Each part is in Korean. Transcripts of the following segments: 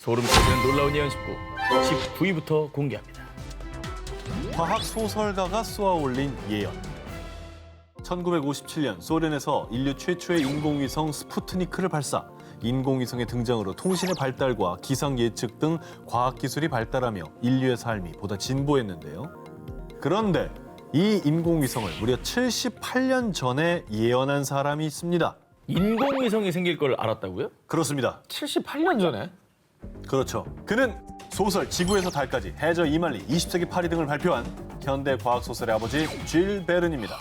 소름 끼치는 놀라운 예언 19, 19위부터 공개합니다. 과학 소설가가 쏘아올린 예언. 1957년 소련에서 인류 최초의 인공위성 스푸트니크를 발사. 인공위성의 등장으로 통신의 발달과 기상 예측 등 과학기술이 발달하며 인류의 삶이 보다 진보했는데요. 그런데 이 인공위성을 무려 78년 전에 예언한 사람이 있습니다. 인공위성이 생길 걸 알았다고요? 그렇습니다. 78년 전에? 그렇죠. 그는 소설 지구에서 달까지, 해저 이말리, 20세기 파리 등을 발표한 현대 과학 소설의 아버지 줄 베른입니다.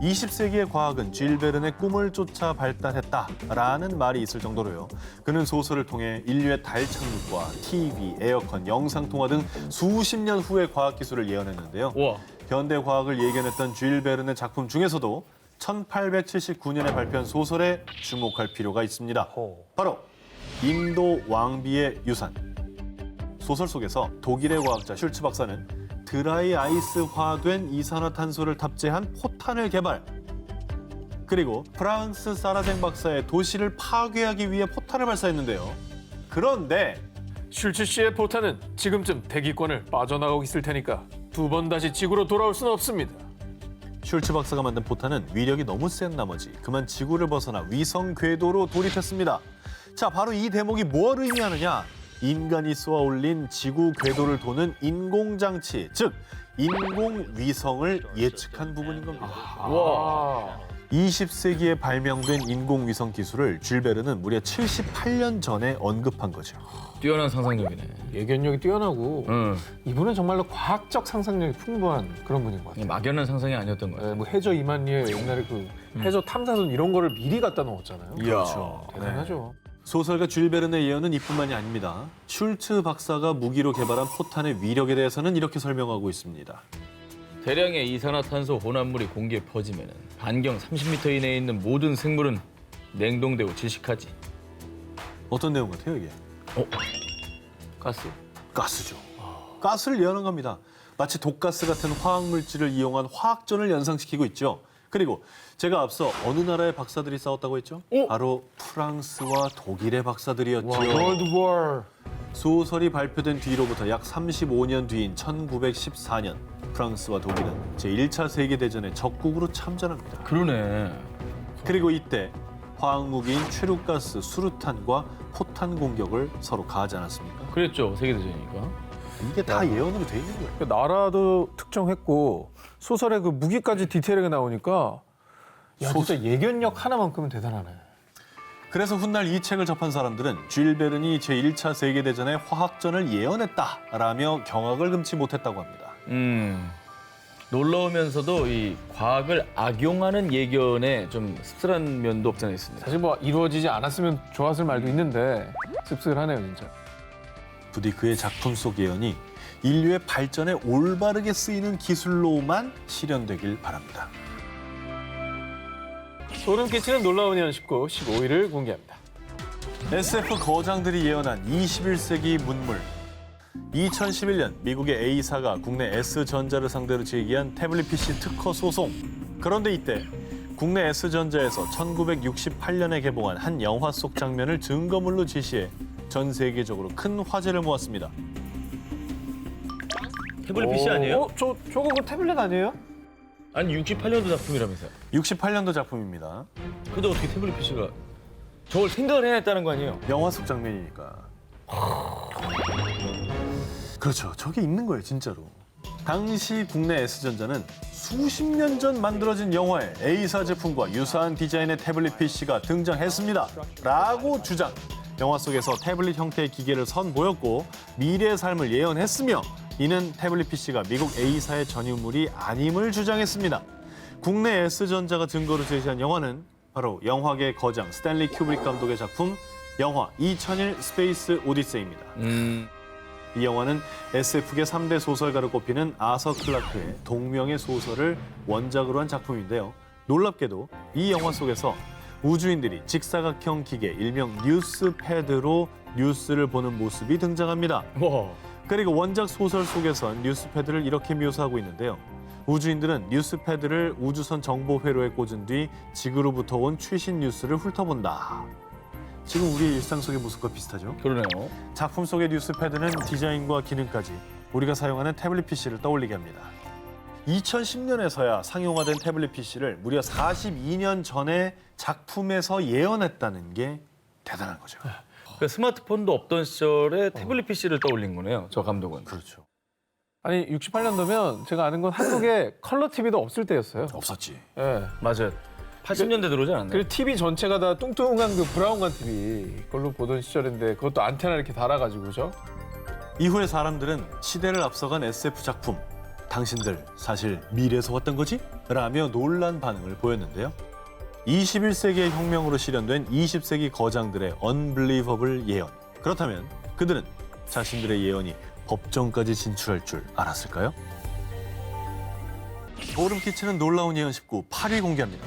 20세기의 과학은 줄 베른의 꿈을 쫓아 발달했다라는 말이 있을 정도로요. 그는 소설을 통해 인류의 달 착륙과 TV, 에어컨, 영상통화 등 수십 년 후의 과학기술을 예언했는데요. 우와. 현대 과학을 예견했던 줄 베른의 작품 중에서도 1879년에 발표한 소설에 주목할 필요가 있습니다. 바로 인도 왕비의 유산. 소설 속에서 독일의 과학자 슐츠 박사는 드라이 아이스화된 이산화탄소를 탑재한 포탄을 개발. 그리고 프랑스 사라쟁 박사의 도시를 파괴하기 위해 포탄을 발사했는데요. 그런데 슐츠 씨의 포탄은 지금쯤 대기권을 빠져나가고 있을 테니까 두 번 다시 지구로 돌아올 수는 없습니다. 슐츠 박사가 만든 포탄은 위력이 너무 센 나머지 그만 지구를 벗어나 위성 궤도로 돌입했습니다. 자, 바로 이 대목이 뭘 의미하느냐? 인간이 쏘아올린 지구 궤도를 도는 인공장치, 즉 인공위성을 예측한 부분인 겁니다. 와. 20세기에 발명된 인공위성 기술을 줄 베른은 무려 78년 전에 언급한 거죠. 뛰어난 상상력이네. 예견력이 뛰어나고 응. 이분은 정말로 과학적 상상력이 풍부한 그런 분인 것 같아요. 막연한 상상이 아니었던 거야. 네, 뭐 해저 이만리에 옛날에 그 해저 탐사선 이런 거를 미리 갖다 놓았잖아요. 그렇죠. 대단하죠. 소설가 줄 베른의 예언은 이뿐만이 아닙니다. 슐츠 박사가 무기로 개발한 포탄의 위력에 대해서는 이렇게 설명하고 있습니다. 대량의 이산화탄소 혼합물이 공기에 퍼지면 반경 30m 이내에 있는 모든 생물은 냉동되고 질식하지. 어떤 내용 같아요, 이게? 가스. 가스죠. 가스를 예언한 겁니다. 마치 독가스 같은 화학물질을 이용한 화학전을 연상시키고 있죠. 그리고 제가 앞서 어느 나라의 박사들이 싸웠다고 했죠? 바로 프랑스와 독일의 박사들이었죠. 월드 워. 소설이 발표된 뒤로부터 약 35년 뒤인 1914년 프랑스와 독일은 제1차 세계대전의 적국으로 참전합니다. 그러네. 그리고 이때 화학무기인 최루가스, 수류탄과 포탄 공격을 서로 가하지 않았습니까? 그랬죠. 세계대전이니까. 이게 다 예언으로 돼 있는 거예요. 그 나라도 특정했고 소설에 그 무기까지 디테일하게 나오니까 야, 진짜 예견력 하나만큼은 대단하네. 그래서 훗날 이 책을 접한 사람들은 줄 베른이 제1차 세계대전의 화학전을 예언했다라며 경악을 금치 못했다고 합니다. 놀라우면서도 이 과학을 악용하는 예견에 좀 씁쓸한 면도 없지 않아 있습니다. 사실 뭐 이루어지지 않았으면 좋았을 말도 있는데 씁쓸하네요, 진짜. 부디 그의 작품 속 예언이 인류의 발전에 올바르게 쓰이는 기술로만 실현되길 바랍니다. 소름 끼치는 놀라운 예언 19, 15위를 공개합니다. SF 거장들이 예언한 21세기 문물. 2011년 미국의 A사가 국내 S전자를 상대로 제기한 태블릿 PC 특허 소송. 그런데 이때 국내 S전자에서 1968년에 개봉한 한 영화 속 장면을 증거물로 제시해 전 세계적으로 큰 화제를 모았습니다. 태블릿 PC 아니에요? 저거 그 태블릿 아니에요? 아니 68년도 작품이라면서요. 68년도 작품입니다. 근데 어떻게 태블릿 PC가 저걸 생각을 해냈다는 거 아니에요? 영화 속 장면이니까. 그렇죠. 저게 있는 거예요, 진짜로. 당시 국내 S전자는 수십 년 전 만들어진 영화에 A사 제품과 유사한 디자인의 태블릿 PC가 등장했습니다. 라고 주장. 영화 속에서 태블릿 형태의 기계를 선보였고 미래의 삶을 예언했으며 이는 태블릿 PC가 미국 A사의 전유물이 아님을 주장했습니다. 국내 S전자가 증거로 제시한 영화는 바로 영화계 거장 스탠리 큐브릭 감독의 작품 영화 2001 스페이스 오디세이입니다. 이 영화는 SF계 3대 소설가로 꼽히는 아서 클라크의 동명의 소설을 원작으로 한 작품인데요. 놀랍게도 이 영화 속에서 우주인들이 직사각형 기계, 일명 뉴스패드로 뉴스를 보는 모습이 등장합니다. 와. 그리고 원작 소설 속에선 뉴스패드를 이렇게 묘사하고 있는데요. 우주인들은 뉴스패드를 우주선 정보 회로에 꽂은 뒤 지구로부터 온 최신 뉴스를 훑어본다. 지금 우리의 일상 속의 모습과 비슷하죠. 그러네요. 작품 속의 뉴스패드는 디자인과 기능까지 우리가 사용하는 태블릿 PC를 떠올리게 합니다. 2010년에서야 상용화된 태블릿 PC를 무려 42년 전에 작품에서 예언했다는 게 대단한 거죠. 그러니까 스마트폰도 없던 시절에 태블릿 PC를 떠올린 거네요. 저 감독은. 그렇죠. 아니 68년도면 제가 아는 건 한국에 컬러 TV도 없을 때였어요. 없었지. 예. 맞아요. 80년대 들어오지 않았나요? 그리고 TV 전체가 다 뚱뚱한 그 브라운관 TV 그걸로 보던 시절인데 그것도 안테나 이렇게 달아가지고 그죠? 이후에 사람들은 시대를 앞서간 SF 작품, 당신들 사실 미래에서 왔던 거지? 라며 놀란 반응을 보였는데요. 21세기의 혁명으로 실현된 20세기 거장들의 언블리버블 예언. 그렇다면 그들은 자신들의 예언이 법정까지 진출할 줄 알았을까요? 소름 끼치는 놀라운 예언 19, 8위 공개합니다.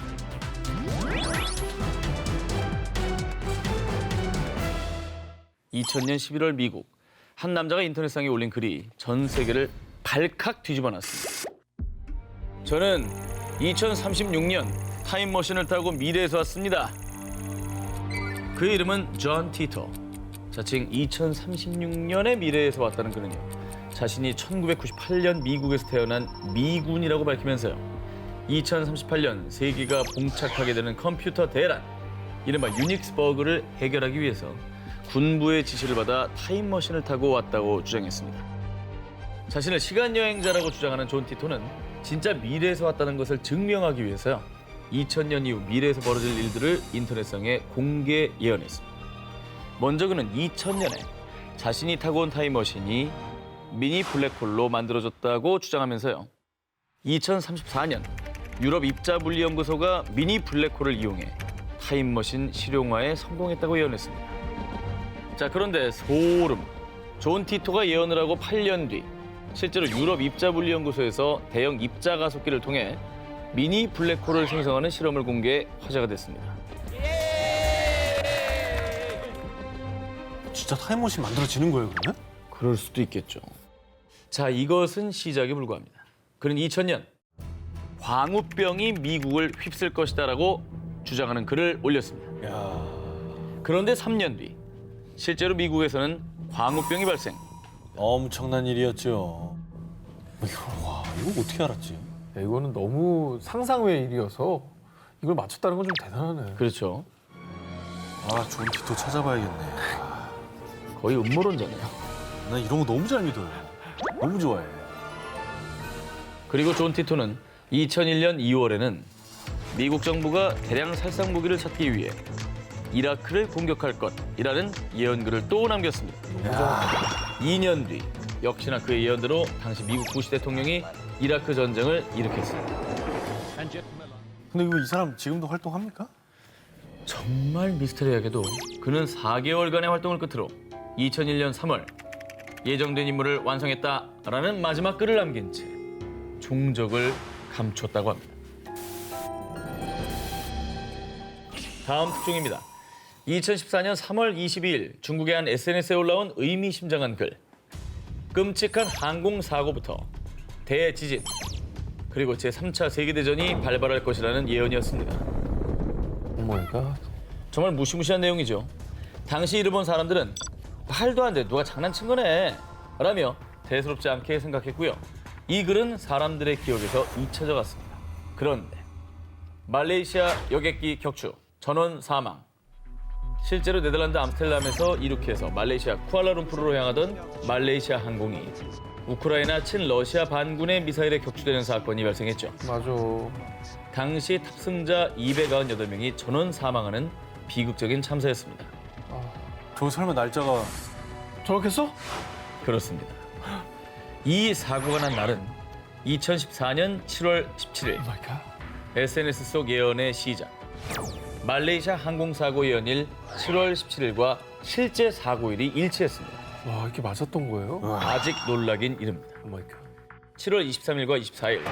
(2000년 11월) 미국 한 남자가 인터넷상에 올린 글이 전 세계를 발칵 뒤집어 놨습니다. 저는 2036년 타임머신을 타고 미래에서 왔습니다. 그의 이름은 존 티터. 자칭 2036년의 미래에서 왔다는 그는요, 자신이 1998년 미국에서 태어난 미군이라고 밝히면서요, 2038년 세계가 봉착하게 되는 컴퓨터 대란, 이른바 유닉스 버그를 해결하기 위해서 군부의 지시를 받아 타임머신을 타고 왔다고 주장했습니다. 자신을 시간여행자라고 주장하는 존 티토는 진짜 미래에서 왔다는 것을 증명하기 위해서요, 2000년 이후 미래에서 벌어질 일들을 인터넷상에 공개 예언했습니다. 먼저 그는 2000년에 자신이 타고 온 타임머신이 미니 블랙홀로 만들어졌다고 주장하면서요, 2034년 유럽 입자물리연구소가 미니 블랙홀을 이용해 타임머신 실용화에 성공했다고 예언했습니다. 자, 그런데 소름. 존 티토가 예언을 하고 8년 뒤 실제로 유럽 입자물리연구소에서 대형 입자가속기를 통해 미니 블랙홀을 생성하는 실험을 공개해 화제가 됐습니다. 진짜 타임머신 만들어지는 거예요, 그러면? 그럴 수도 있겠죠. 자, 이것은 시작에 불과합니다. 그는 2000년 광우병이 미국을 휩쓸 것이다라고 주장하는 글을 올렸습니다. 야, 그런데 3년 뒤 실제로 미국에서는 광우병이 발생. 엄청난 일이었죠. 와, 이거 어떻게 알았지? 야, 이거는 너무 상상 외의 일이어서 이걸 맞췄다는 건 좀 대단하네. 그렇죠. 아, 존 티토 찾아봐야겠네. 거의 음모론자네요. 나 이런 거 너무 잘 믿어요. 너무 좋아해. 그리고 존 티토는 2001년 2월에는 미국 정부가 대량 살상 무기를 찾기 위해 이라크를 공격할 것이라는 예언글을 또 남겼습니다. 2년 뒤 역시나 그의 예언대로 당시 미국 부시 대통령이 이라크 전쟁을 일으켰습니다. 근데 이거 이 사람 지금도 활동합니까? 정말 미스터리하게도 그는 4개월간의 활동을 끝으로 2001년 3월 예정된 임무를 완성했다라는 마지막 글을 남긴 채 종적을 감췄다고 합니다. 다음 특종입니다. 2014년 3월 22일 중국의 한 SNS에 올라온 의미심장한 글. 끔찍한 항공사고부터 대지진, 그리고 제3차 세계대전이 발발할 것이라는 예언이었습니다. 오마이갓. 정말 무시무시한 내용이죠. 당시 이를 본 사람들은 말도 안 돼, 누가 장난친 거네 라며 대수롭지 않게 생각했고요. 이 글은 사람들의 기억에서 잊혀져 갔습니다. 그런데 말레이시아 여객기 격추, 전원 사망. 실제로 네덜란드 암스테르담에서 이륙해서 말레이시아 쿠알라룸푸르로 향하던 말레이시아 항공이 우크라이나 친러시아 반군의 미사일에 격추되는 사건이 발생했죠. 맞아. 당시 탑승자 298명이 전원 사망하는 비극적인 참사였습니다. 저 설마 날짜가 정확했어? 그렇습니다. 이 사고가 난 날은 2014년 7월 17일 오마이갓. SNS 속 예언의 시작. 말레이시아 항공사고 예언일 7월 17일과 실제 사고일이 일치했습니다. 와, 이렇게 맞았던 거예요? 아직 놀라긴 이릅니다. 오마이갓. 7월 23일과 24일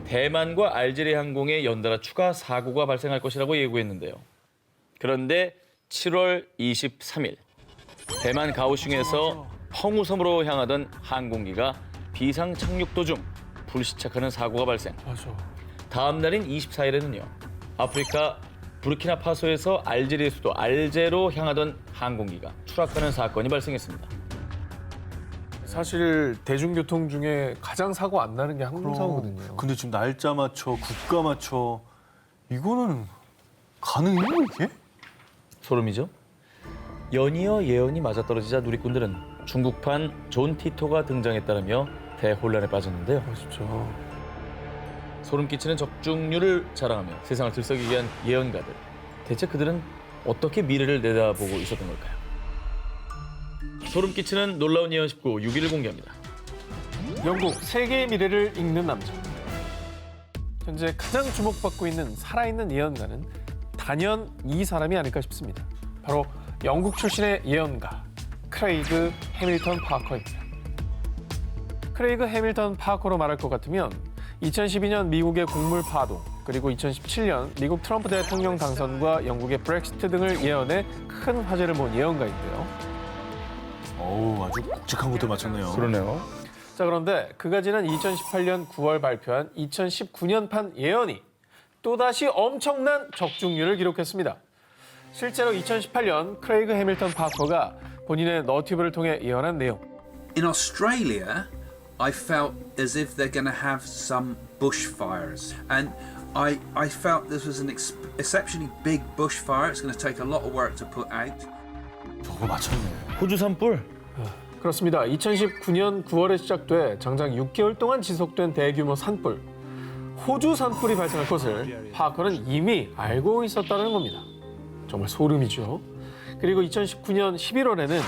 대만과 알제리아 항공에 연달아 추가 사고가 발생할 것이라고 예고했는데요. 그런데 7월 23일 대만 가오슝에서 펑우섬으로 향하던 항공기가 비상 착륙 도중 불시착하는 사고가 발생. 맞아. 다음 날인 24일에는요. 아프리카 부르키나파소에서 알제리의 수도 알제로 향하던 항공기가 추락하는 사건이 발생했습니다. 사실 대중교통 중에 가장 사고 안 나는 게 항공사거든요. 근데 지금 날짜 맞춰, 국가 맞춰 이거는 가능해요 이게? 소름이죠? 연이어 예언이 맞아떨어지자 누리꾼들은 중국판 존 티토가 등장했다라며 대혼란에 빠졌는데요. 그렇죠. 소름 끼치는 적중률을 자랑하며 세상을 들썩이게 한 예언가들. 대체 그들은 어떻게 미래를 내다보고 있었던 걸까요? 소름 끼치는 놀라운 예언 19, 6위를 공개합니다. 영국 세계의 미래를 읽는 남자. 현재 가장 주목받고 있는 살아있는 예언가는 단연 이 사람이 아닐까 싶습니다. 바로 영국 출신의 예언가 크레이그 해밀턴 파커입니다. 크레이그 해밀턴 파커로 말할 것 같으면 2012년 미국의 곡물 파동, 그리고 2017년 미국 트럼프 대통령 당선과 영국의 브렉시트 등을 예언해 큰 화제를 모은 예언가인데요. 어우, 아주 굵직한 것도 맞췄네요. 그러네요. 자, 그런데 그가 지난 2018년 9월 발표한 2019년판 예언이 또다시 엄청난 적중률을 기록했습니다. 실제로 2018년 크레이그 해밀턴 파커가 본인의 너튜브를 통해 예언한 내용. In Australia, I felt as if they're going to have some bushfires, and I felt this was an exceptionally big bushfire. It's going to take a lot of work to put out. 저거 맞췄네. 호주 산불. 그렇습니다. 2019년 9월에 시작돼 장장 6개월 동안 지속된 대규모 산불. 호주 산불이 발생할 것을 파커는 이미 알고 있었다는 겁니다. 정말 소름이죠. 그리고 2019년 11월에는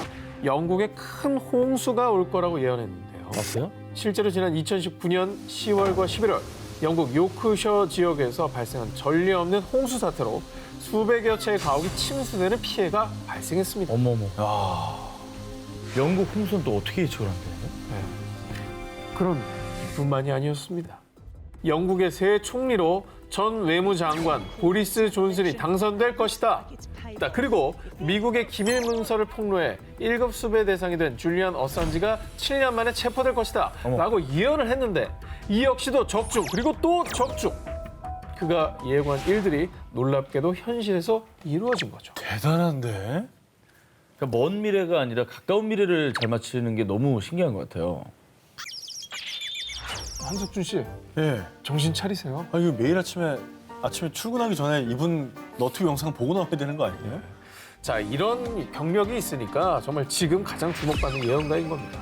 영국에 큰 홍수가 올 거라고 예언했는데요. 맞어요? 실제로 지난 2019년 10월과 11월 영국 요크셔 지역에서 발생한 전례 없는 홍수 사태로 수백여 채의 가옥이 침수되는 피해가 발생했습니다. 어머머. 야, 영국 홍수는 또 어떻게 예측을 한대요? 그런 뿐만이 아니었습니다. 영국의 새 총리로 전 외무장관 보리스 존슨이 당선될 것이다. 그리고 미국의 기밀 문서를 폭로해 1급 수배 대상이 된 줄리안 어산지가 7년 만에 체포될 것이다. 라고 예언을 했는데 이 역시도 적중, 그리고 또 적중. 그가 예고한 일들이 놀랍게도 현실에서 이루어진 거죠. 대단한데? 그러니까 먼 미래가 아니라 가까운 미래를 잘 맞추는 게 너무 신기한 것 같아요. 한석준 씨, 예. 정신 차리세요. 아, 이거 매일 아침에 출근하기 전에 이분 너튜브 영상 보고 나와야 되는 거 아니에요? 자, 이런 경력이 있으니까 정말 지금 가장 주목받는 예언가인 겁니다.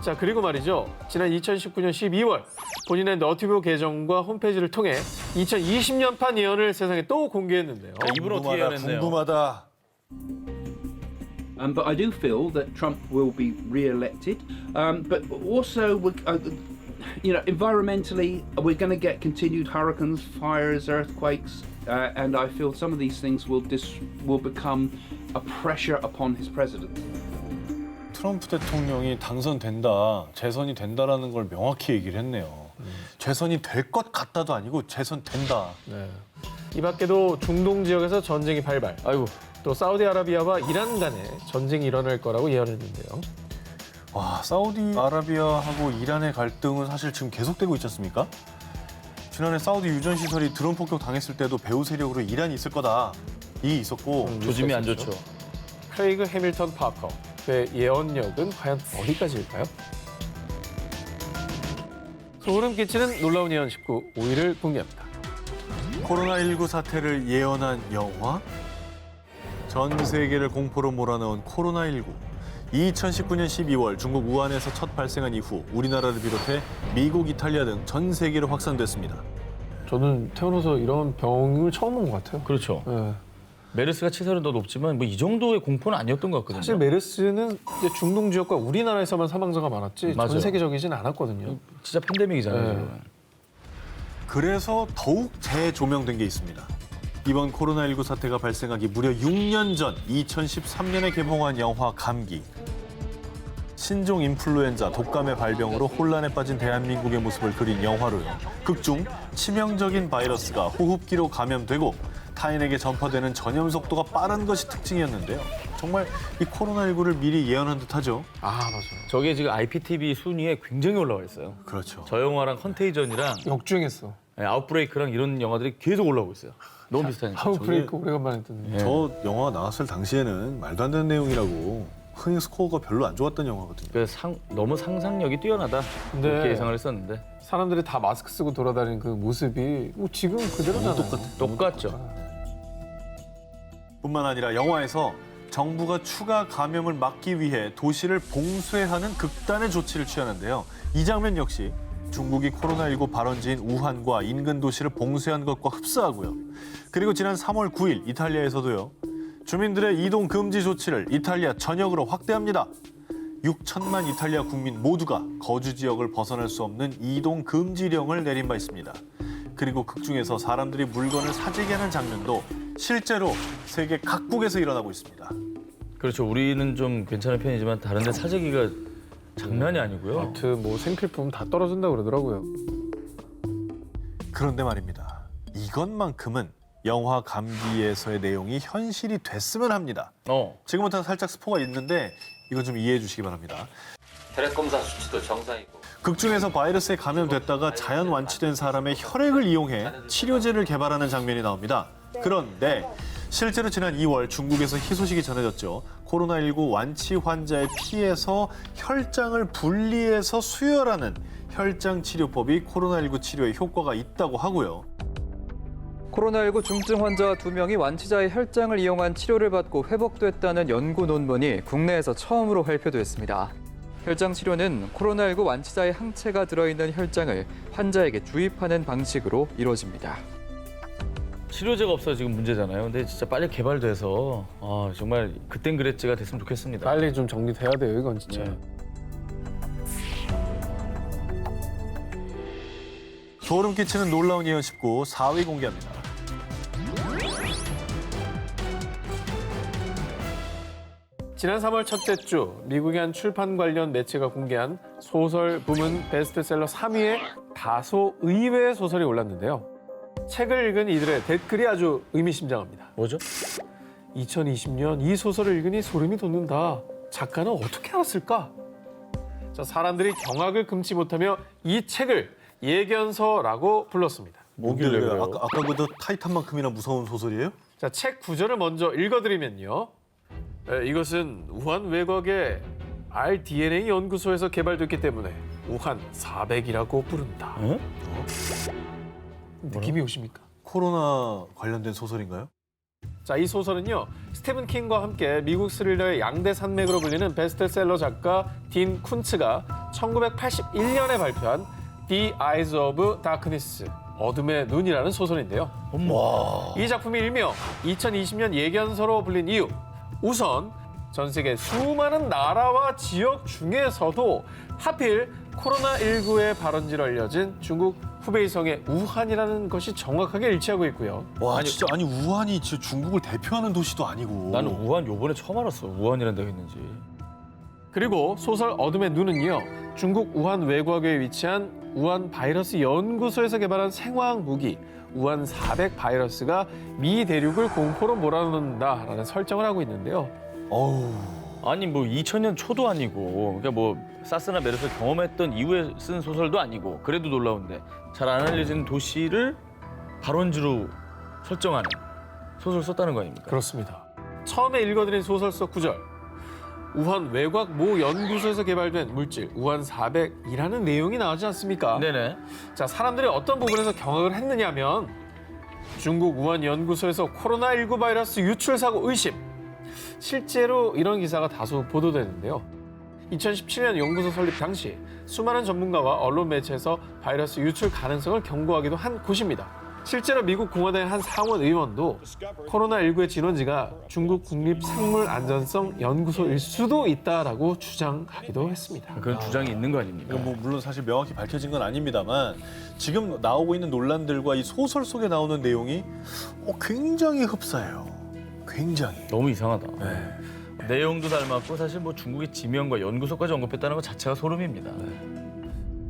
자, 그리고 말이죠. 지난 2019년 12월 본인의 너튜브 계정과 홈페이지를 통해 2020년판 예언을 세상에 또 공개했는데요. 이분 어떻게 예언했네요? 궁금하다. But I do feel that Trump will be re-elected. But also, environmentally, we're going to get continued hurricanes, fires, earthquakes, and I feel some of these things will become a pressure upon his presidency. 트럼프 대통령이 당선된다, 재선이 된다라는 걸 명확히 얘기를 했네요. 재선이 될 것 같다도 아니고 재선된다. 네. 이 밖에도 중동 지역에서 전쟁이 발발. 아이고. 또 사우디아라비아와 이란 간에 전쟁이 일어날 거라고 예언했는데요. 와, 사우디아라비아하고 이란의 갈등은 사실 지금 계속되고 있지 않습니까? 지난해 사우디 유전 시설이 드론 폭격 당했을 때도 배후 세력으로 이란이 있을 거다. 이게 있었고 조짐이 안 좋죠. 크레이그 해밀턴 파커. 그의 예언력은 과연 어디까지일까요? 소름 끼치는 놀라운 예언 19, 5위를 공개합니다. 코로나19 사태를 예언한 영화? 전 세계를 공포로 몰아넣은 코로나19. 2019년 12월 중국 우한에서 첫 발생한 이후 우리나라를 비롯해 미국, 이탈리아 등 전 세계로 확산됐습니다. 저는 태어나서 이런 병을 처음 본 것 같아요. 그렇죠. 네. 메르스가 치사율은 더 높지만 뭐 이 정도의 공포는 아니었던 것 같거든요. 사실 메르스는 이제 중동 지역과 우리나라에서만 사망자가 많았지 맞아요. 전 세계적이진 않았거든요. 진짜 팬데믹이잖아요. 네. 지금. 그래서 더욱 재조명된 게 있습니다. 이번 코로나19 사태가 발생하기 무려 6년 전 2013년에 개봉한 영화 감기. 신종 인플루엔자 독감의 발병으로 혼란에 빠진 대한민국의 모습을 그린 영화로요. 극중 치명적인 바이러스가 호흡기로 감염되고 타인에게 전파되는 전염 속도가 빠른 것이 특징이었는데요. 정말 이 코로나19를 미리 예언한 듯하죠. 아, 맞아요. 저게 지금 IPTV 순위에 굉장히 올라와 있어요. 그렇죠. 저 영화랑 컨테이전이랑 역주행했어. 아웃브레이크랑 이런 영화들이 계속 올라오고 있어요. 너무 비슷하니까. 하우 브레이크 오래간만에 듣네. 예. 저 영화 나왔을 당시에는 말도 안 되는 내용이라고 흥행 스코어가 별로 안 좋았던 영화거든요. 너무 상상력이 뛰어나다. 근데 그렇게 예상을 했었는데. 사람들이 다 마스크 쓰고 돌아다니는 그 모습이 뭐 지금 그대로잖아요. 똑같죠. 뿐만 아니라 영화에서 정부가 추가 감염을 막기 위해 도시를 봉쇄하는 극단의 조치를 취하는데요. 이 장면 역시 중국이 코로나19 발원지인 우한과 인근 도시를 봉쇄한 것과 흡사하고요. 그리고 지난 3월 9일 이탈리아에서도요. 주민들의 이동 금지 조치를 이탈리아 전역으로 확대합니다. 6천만 이탈리아 국민 모두가 거주 지역을 벗어날 수 없는 이동 금지령을 내린 바 있습니다. 그리고 극중에서 사람들이 물건을 사재기 하는 장면도 실제로 세계 각국에서 일어나고 있습니다. 그렇죠. 우리는 좀 괜찮은 편이지만 다른 데 사재기가 장난이 아니고요. 아무튼 뭐 생필품 다 떨어진다 그러더라고요. 그런데 말입니다. 이것만큼은 영화 감기에서의 내용이 현실이 됐으면 합니다. 지금부터 살짝 스포가 있는데 이건 좀 이해해 주시기 바랍니다. 혈액 검사 수치도 정상이고. 극중에서 바이러스에 감염됐다가 자연 완치된 사람의 혈액을 이용해 치료제를 개발하는 장면이 나옵니다. 그런데 실제로 지난 2월 중국에서 희소식이 전해졌죠. 코로나19 완치 환자의 피에서 혈장을 분리해서 수혈하는 혈장 치료법이 코로나19 치료에 효과가 있다고 하고요. 코로나19 중증 환자 2명이 완치자의 혈장을 이용한 치료를 받고 회복됐다는 연구 논문이 국내에서 처음으로 발표됐습니다. 혈장 치료는 코로나19 완치자의 항체가 들어있는 혈장을 환자에게 주입하는 방식으로 이루어집니다. 치료제가 없어서 지금 문제잖아요. 근데 진짜 빨리 개발돼서 정말 그땐 그랬지가 됐으면 좋겠습니다. 빨리 좀 정리돼야 돼요, 이건 진짜. 네. 소름 끼치는 놀라운 예언 19 4위 공개합니다. 지난 3월 첫째 주 미국의 한 출판 관련 매체가 공개한 소설 부문 베스트셀러 3위에 다소 의외의 소설이 올랐는데요. 책을 읽은 이들의 댓글이 아주 의미심장합니다. 뭐죠? 2020년 이 소설을 읽으니 소름이 돋는다. 작가는 어떻게 알았을까? 자, 사람들이 경악을 금치 못하며 이 책을 예견서라고 불렀습니다. 뭐길래 그래요? 아까 그 타이탄만큼이나 무서운 소설이에요? 자, 책 구절을 먼저 읽어드리면요. 이것은 우한 외곽의 rDNA 연구소에서 개발됐기 때문에 우한 400이라고 부른다. 어? 느낌이 오십니까? 코로나 관련된 소설인가요? 자, 이 소설은요. 스티븐 킹과 함께 미국 스릴러의 양대 산맥으로 불리는 베스트셀러 작가 딘 쿤츠가 1981년에 발표한 The Eyes of Darkness, 어둠의 눈이라는 소설인데요. 이 작품이 일명 2020년 예견서로 불린 이유. 우선 전 세계 수많은 나라와 지역 중에서도 하필 코로나19의 발원지로 알려진 중국 후베이성의 우한이라는 것이 정확하게 일치하고 있고요. 와, 진짜 아니 우한이 진짜 중국을 대표하는 도시도 아니고. 나는 우한 요번에 처음 알았어. 우한이라는 데가 있는지. 그리고 소설 어둠의 눈은요. 중국 우한 외곽에 위치한 우한 바이러스 연구소에서 개발한 생화학 무기 우한 400 바이러스가 미 대륙을 공포로 몰아넣는다라는 설정을 하고 있는데요. 어우. 아니 뭐 2000년 초도 아니고 그러니까 뭐 사스나 메르스 경험했던 이후에 쓴 소설도 아니고 그래도 놀라운데 잘 안 알려진 도시를 발원지로 설정하는 소설을 썼다는 거 아닙니까? 그렇습니다. 처음에 읽어드린 소설 속 구절. 우한 외곽 모 연구소에서 개발된 물질 우한 400이라는 내용이 나오지 않습니까? 네네. 자, 사람들이 어떤 부분에서 경악을 했느냐면 중국 우한 연구소에서 코로나19 바이러스 유출 사고 의심. 실제로 이런 기사가 다수 보도되는데요. 2017년 연구소 설립 당시 수많은 전문가와 언론 매체에서 바이러스 유출 가능성을 경고하기도 한 곳입니다. 실제로 미국 공화당의 한 상원 의원도 코로나19의 진원지가 중국 국립생물안전성 연구소일 수도 있다라고 주장하기도 했습니다. 그런 주장이 있는 거 아닙니까? 이건 뭐 물론 사실 명확히 밝혀진 건 아닙니다만 지금 나오고 있는 논란들과 이 소설 속에 나오는 내용이 굉장히 흡사해요. 굉장히. 너무 이상하다. 네. 내용도 닮았고 사실 뭐 중국의 지명과 연구소까지 언급했다는 것 자체가 소름입니다.